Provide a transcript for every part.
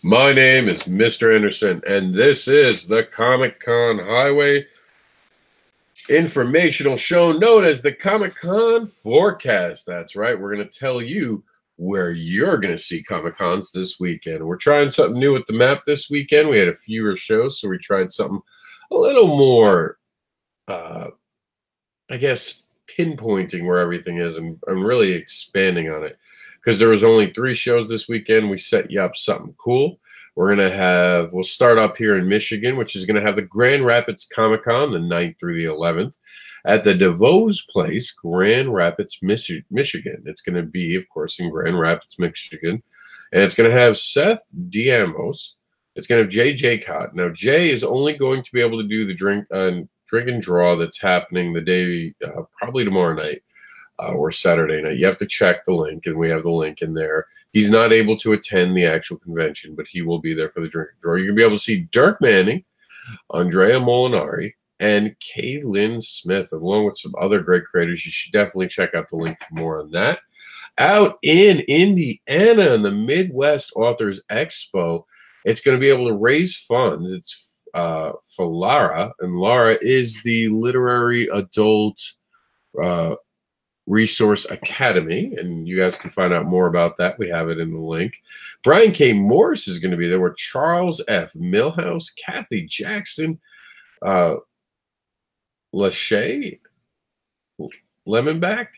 My name is Mr. Anderson, and this is the Comic Con Highway informational show known as the Comic Con Forecast. That's right, we're going to tell you where you're going to see Comic Cons this weekend. We're trying something new with the map this weekend. We had a fewer shows, so we tried something a little more, I guess, pinpointing where everything is and really expanding on it. Because there was only 3 shows this weekend, we set you up something cool. We'll start up here in Michigan, which is going to have the Grand Rapids Comic Con the 9th through the 11th at the DeVos Place, Grand Rapids, Michigan. It's going to be, of course, in Grand Rapids, Michigan. And it's going to have Seth Diamos. It's going to have Jay Jaycott. Now, Jay is only going to be able to do the drink and draw that's happening the day, probably tomorrow night. Or Saturday night. You have to check the link, and we have the link in there. He's not able to attend the actual convention, but he will be there for the drink and draw. You're going to be able to see Dirk Manning, Andrea Molinari, and Kaylin Smith, along with some other great creators. You should definitely check out the link for more on that. Out in Indiana, in the Midwest Authors Expo, it's going to be able to raise funds. It's for Lara, and Lara is the literary adult Resource Academy, and you guys can find out more about that. We have it in the link. Brian K. Morris is going to be there with Charles F. Milhouse, Kathy Jackson, Lachey, Lembeck,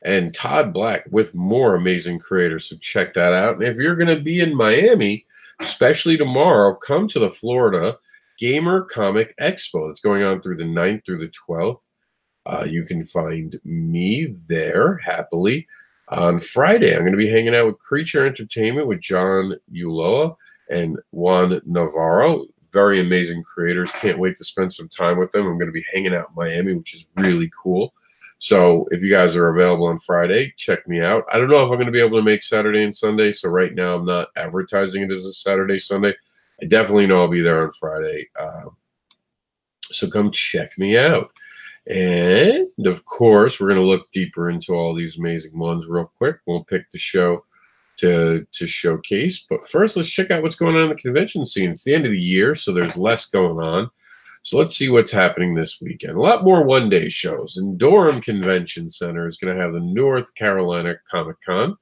and Todd Black with more amazing creators. So check that out. And if you're going to be in Miami, especially tomorrow, come to the Florida Gamer Comic Expo. It's going on through the 9th through the 12th. You can find me there happily. On Friday, I'm going to be hanging out with Creature Entertainment with John Uloa and Juan Navarro. Very amazing creators. Can't wait to spend some time with them. I'm going to be hanging out in Miami, which is really cool. So if you guys are available on Friday, check me out. I don't know if I'm going to be able to make Saturday and Sunday, so right now I'm not advertising it as a Saturday, Sunday. I definitely know I'll be there on Friday. So come check me out. And, of course, we're going to look deeper into all these amazing ones real quick. We'll pick the show to showcase. But first, let's check out what's going on in the convention scene. It's the end of the year, so there's less going on. So let's see what's happening this weekend. A lot more one-day shows. And Durham Convention Center is going to have the North Carolina Comic Con.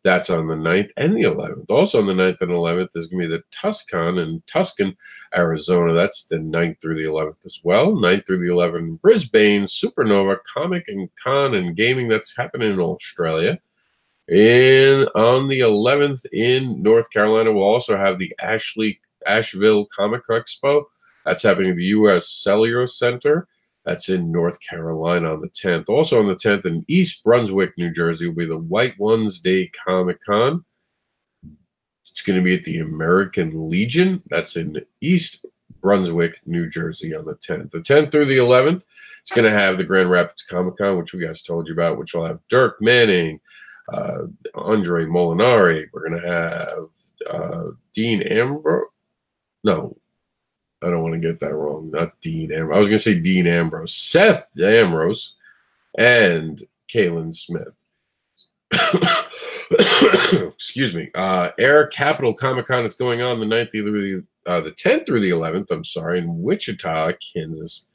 That's on the 9th and the 11th. Also on the 9th and 11th, there's going to be the Tucson in Tucson, Arizona. That's the 9th through the 11th as well. 9th through the 11th, Brisbane, Supernova, Comic and Con and Gaming. That's happening in Australia. And on the 11th in North Carolina, we'll also have the Asheville Comic Expo. That's happening at the U.S. Cellular Center. That's in North Carolina on the 10th. Also on the 10th in East Brunswick, New Jersey, will be the White Ones Day Comic Con. It's going to be at the American Legion. That's in East Brunswick, New Jersey on the 10th. The 10th through the 11th, it's going to have the Grand Rapids Comic Con, which we guys told you about, which will have Dirk Manning, Andre Molinari. We're going to have Dean Ambrose. No. I don't want to get that wrong. Not Dean Ambrose. I was going to say Dean Ambrose. Seth Ambrose and Kaylin Smith. Excuse me. Air Capital Comic Con is going on the 9th through the 10th through the 11th. I'm sorry, in Wichita, Kansas.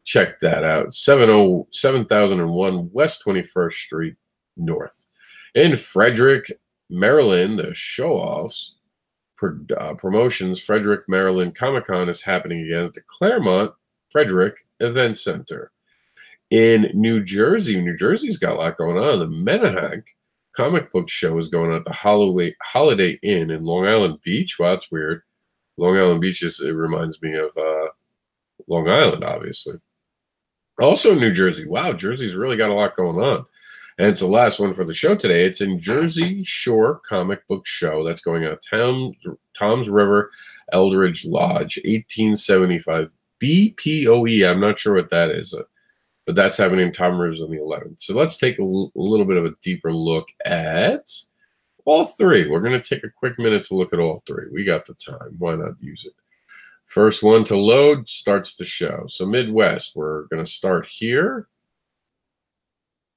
Check that out. 7001 West 21st Street North. In Frederick, Maryland, the show-offs. Promotions Frederick, Maryland Comic Con is happening again at the Claremont Frederick Event Center. In New Jersey, New Jersey's got a lot going on. The Menahack Comic Book Show is going on at the Holiday Inn in Long Island Beach. Wow, that's weird. Long Island Beach it reminds me of Long Island, obviously. Also in New Jersey. Wow, Jersey's really got a lot going on. And it's the last one for the show today. It's in Jersey Shore Comic Book Show. That's going on at Tom's River Eldridge Lodge, 1875 BPOE. I'm not sure what that is, but that's happening in Tom Rivers on the 11th. So let's take a little bit of a deeper look at all 3. We're going to take a quick minute to look at all 3. We got the time. Why not use it? First one to load starts the show. So Midwest, we're going to start here.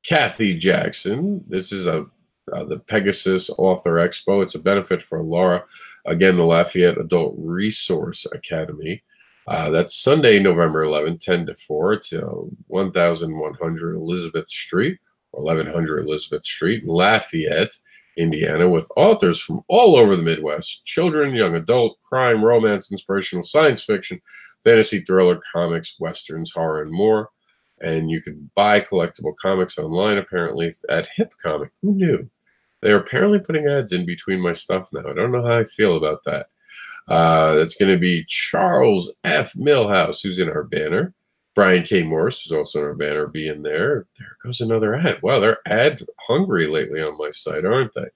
Kathy Jackson. This is a the Pegasus Author Expo. It's a benefit for Laura. Again, the Lafayette Adult Resource Academy. That's Sunday, November 11th, 10 to 4. It's 1100 Elizabeth Street, or 1100 Elizabeth Street, Lafayette, Indiana, with authors from all over the Midwest: children, young adult, crime, romance, inspirational science fiction, fantasy, thriller, comics, westerns, horror, and more. And you can buy collectible comics online, apparently, at Hip Comic. Who knew? They're apparently putting ads in between my stuff now. I don't know how I feel about that. That's going to be Charles F. Millhouse, who's in our banner. Brian K. Morris, who's also in our banner, being there. There goes another ad. Wow, they're ad hungry lately on my site, aren't they?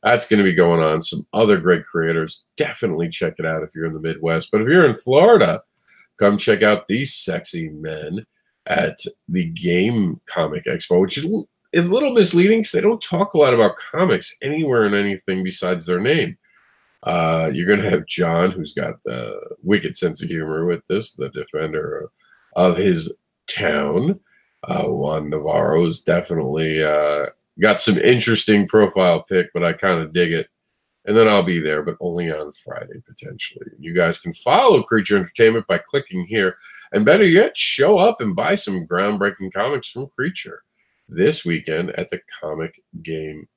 That's going to be going on. Some other great creators. Definitely check it out if you're in the Midwest. But if you're in Florida, come check out these sexy men at the Game Comic Expo, which is a little misleading because they don't talk a lot about comics anywhere in anything besides their name. You're going to have John, who's got the wicked sense of humor with this, the defender of his town. Juan Navarro's definitely got some interesting profile pic, but I kind of dig it. And then I'll be there, but only on Friday, potentially. You guys can follow Creature Entertainment by clicking here. And better yet, show up and buy some groundbreaking comics from Creature this weekend at the Comic Game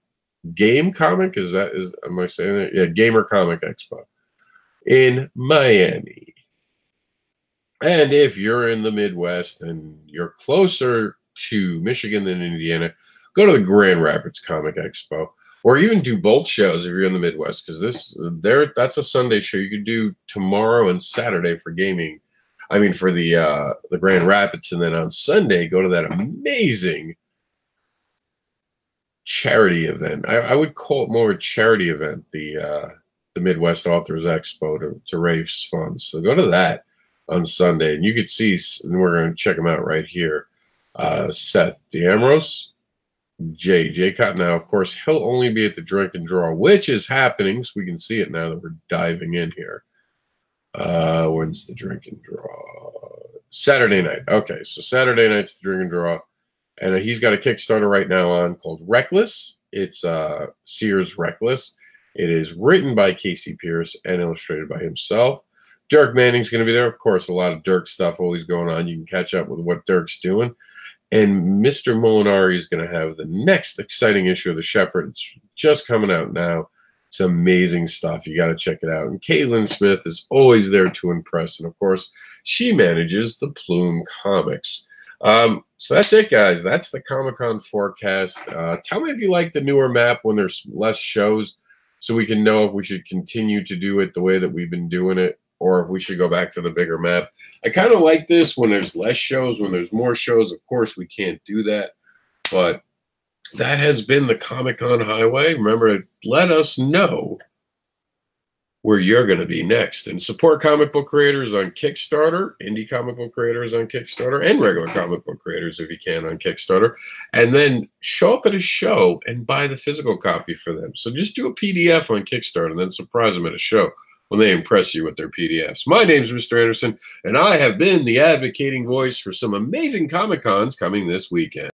Comic? Am I saying it? Yeah, Gamer Comic Expo in Miami. And if you're in the Midwest and you're closer to Michigan than Indiana, go to the Grand Rapids Comic Expo, or even do both shows if you're in the Midwest, because that's a Sunday show. You could do tomorrow and Saturday for gaming. I mean, for the Grand Rapids, and then on Sunday go to that amazing charity event. I would call it more a charity event, the Midwest Authors Expo, to raise funds. So go to that on Sunday, and you could see, and we're going to check them out right here. Seth D'Ambrose, J. Cotton. Now, of course, he'll only be at the Drink and Draw, which is happening, so we can see it now that we're diving in here. When's the Drink and Draw? Saturday night. Okay, so Saturday night's the Drink and Draw. And he's got a Kickstarter right now on called Reckless. It's Sears Reckless. It is written by Casey Pierce and illustrated by himself. Dirk Manning's going to be there. Of course, a lot of Dirk stuff always going on. You can catch up with what Dirk's doing. And Mr. Molinari is going to have the next exciting issue of The Shepherd. It's just coming out now. It's amazing stuff. You got to check it out. And Caitlin Smith is always there to impress. And, of course, she manages the Plume Comics. So that's it, guys. That's the Comic-Con forecast. Tell me if you like the newer map when there's less shows, so we can know if we should continue to do it the way that we've been doing it, or if we should go back to the bigger map. I kind of like this when there's less shows. When there's more shows, of course, we can't do that. But that has been the Comic-Con Highway. Remember to let us know where you're going to be next. And support comic book creators on Kickstarter, indie comic book creators on Kickstarter, and regular comic book creators, if you can, on Kickstarter. And then show up at a show and buy the physical copy for them. So just do a PDF on Kickstarter and then surprise them at a show when they impress you with their PDFs. My name's Mr. Anderson, and I have been the advocating voice for some amazing Comic-Cons coming this weekend.